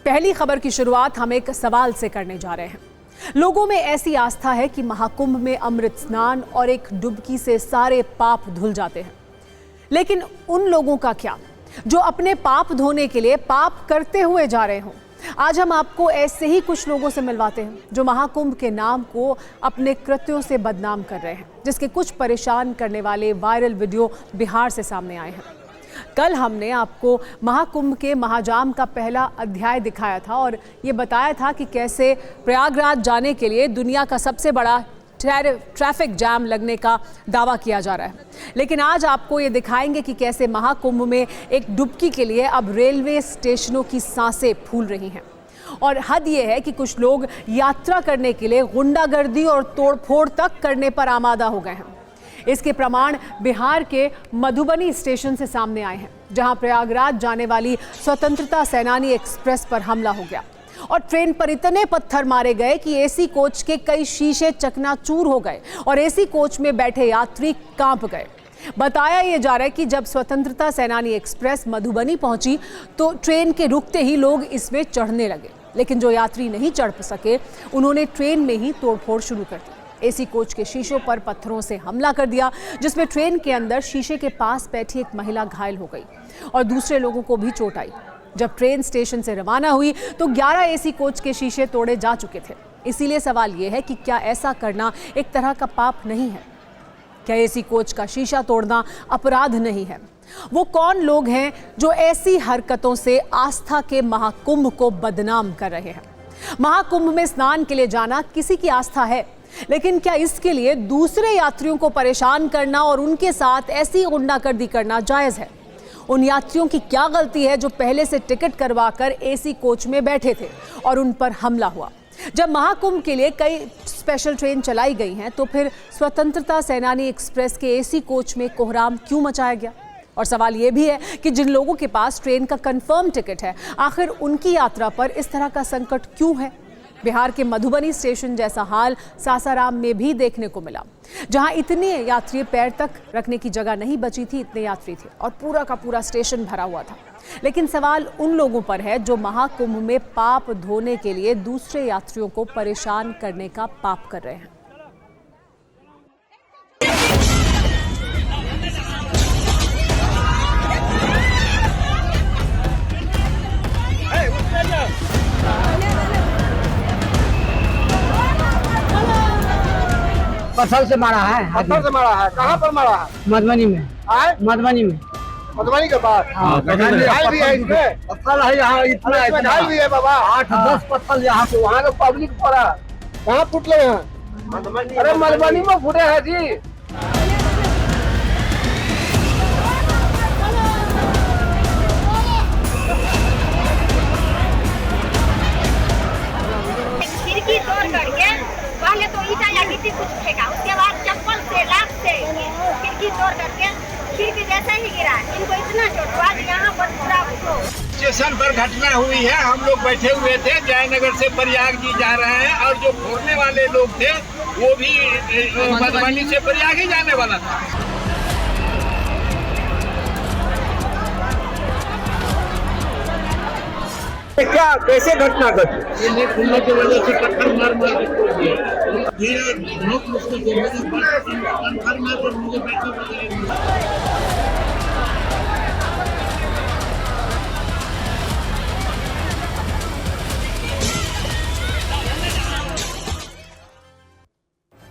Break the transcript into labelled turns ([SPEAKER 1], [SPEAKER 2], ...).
[SPEAKER 1] पहली खबर की शुरुआत हम एक सवाल से करने जा रहे हैं। लोगों में ऐसी आस्था है कि महाकुंभ में अमृत स्नान और एक डुबकी से सारे पाप धुल जाते हैं। लेकिन उन लोगों का क्या जो अपने पाप धोने के लिए पाप करते हुए जा रहे हों? आज हम आपको ऐसे ही कुछ लोगों से मिलवाते हैं जो महाकुंभ के नाम को अपने कृत्यों से बदनाम कर रहे हैं, जिसके कुछ परेशान करने वाले वायरल वीडियो बिहार से सामने आए हैं। कल हमने आपको महाकुंभ के महाजाम का पहला अध्याय दिखाया था और ये बताया था कि कैसे प्रयागराज जाने के लिए दुनिया का सबसे बड़ा ट्रैफिक जैम लगने का दावा किया जा रहा है। लेकिन आज आपको ये दिखाएंगे कि कैसे महाकुंभ में एक डुबकी के लिए अब रेलवे स्टेशनों की सांसें फूल रही हैं। और हद ये है कि कुछ लोग यात्रा करने के लिए गुंडागर्दी और तोड़फोड़ तक करने पर आमादा हो गए हैं। इसके प्रमाण बिहार के मधुबनी स्टेशन से सामने आए हैं, जहां प्रयागराज जाने वाली स्वतंत्रता सेनानी एक्सप्रेस पर हमला हो गया और ट्रेन पर इतने पत्थर मारे गए कि एसी कोच के कई शीशे चकनाचूर हो गए और एसी कोच में बैठे यात्री कांप गए। बताया यह जा रहा है कि जब स्वतंत्रता सेनानी एक्सप्रेस मधुबनी पहुंची तो ट्रेन के रुकते ही लोग इसमें चढ़ने लगे, लेकिन जो यात्री नहीं चढ़ सके उन्होंने ट्रेन में ही तोड़फोड़ शुरू कर दी। एसी कोच के शीशों पर पत्थरों से हमला कर दिया, जिसमें ट्रेन के अंदर शीशे के पास बैठी एक महिला घायल हो गई और दूसरे लोगों को भी चोट आई। जब ट्रेन स्टेशन से रवाना हुई तो 11 एसी कोच के शीशे तोड़े जा चुके थे। इसीलिए सवाल यह है कि क्या ऐसा करना एक तरह का पाप नहीं है? क्या एसी कोच का शीशा तोड़ना अपराध नहीं है? वो कौन लोग हैं जो ऐसी हरकतों से आस्था के महाकुंभ को बदनाम कर रहे हैं? महाकुंभ में स्नान के लिए जाना किसी की आस्था है, लेकिन क्या इसके लिए दूसरे यात्रियों को परेशान करना और उनके साथ ऐसी गुंडागर्दी करना जायज है? उन यात्रियों की क्या गलती है जो पहले से टिकट करवाकर एसी कोच में बैठे थे और उन पर हमला हुआ? जब महाकुंभ के लिए कई स्पेशल ट्रेन चलाई गई हैं, तो फिर स्वतंत्रता सेनानी एक्सप्रेस के एसी कोच में कोहराम क्यों मचाया गया? और सवाल यह भी है कि जिन लोगों के पास ट्रेन का कंफर्म टिकट है, आखिर उनकी यात्रा पर इस तरह का संकट क्यों है? बिहार के मधुबनी स्टेशन जैसा हाल सासाराम में भी देखने को मिला, जहां इतने यात्री पैर तक रखने की जगह नहीं बची थी, इतने यात्री थे और पूरा का पूरा स्टेशन भरा हुआ था। लेकिन सवाल उन लोगों पर है जो महाकुंभ में पाप धोने के लिए दूसरे यात्रियों को परेशान करने का पाप कर रहे हैं।
[SPEAKER 2] पत्थर से मारा है।
[SPEAKER 3] पत्थर से मारा है? कहाँ पर मारा है?
[SPEAKER 2] मधुबनी में। मधुबनी में।
[SPEAKER 3] मधुबनी के बाद घायल भी है इसमें?
[SPEAKER 2] पत्थर है यहाँ, इतना
[SPEAKER 3] घायल भी है बाबा।
[SPEAKER 2] 8-10 पत्थर यहाँ पे, वहाँ का पब्लिक पड़ा।
[SPEAKER 3] कहाँ फुटले हैं?
[SPEAKER 2] अरे मधुबनी में फुटे हैं जी।
[SPEAKER 4] खिड़की तोड़ करके पहले तो ईटा या गिट्टी कुछ फेंका, उसके बाद चप्पल से लात से खिड़की तोड़ करके खिड़की जैसे ही गिरा। इनको इतना चोट हुआ कि यहाँ पर पूरा
[SPEAKER 5] स्टेशन पर घटना हुई है। हम लोग बैठे हुए थे, जयनगर से प्रयाग जी जा रहे हैं और जो फोड़ने वाले लोग थे वो भी मधुबनी से प्रयाग ही जाने वाला था।
[SPEAKER 3] क्या कैसे घटना घटी?
[SPEAKER 5] ये नहीं खुलने की वजह से पत्थर मार के तोड़ दिए। बहुत मुश्किल से मुझे पत्थर में तो मुझे बैठे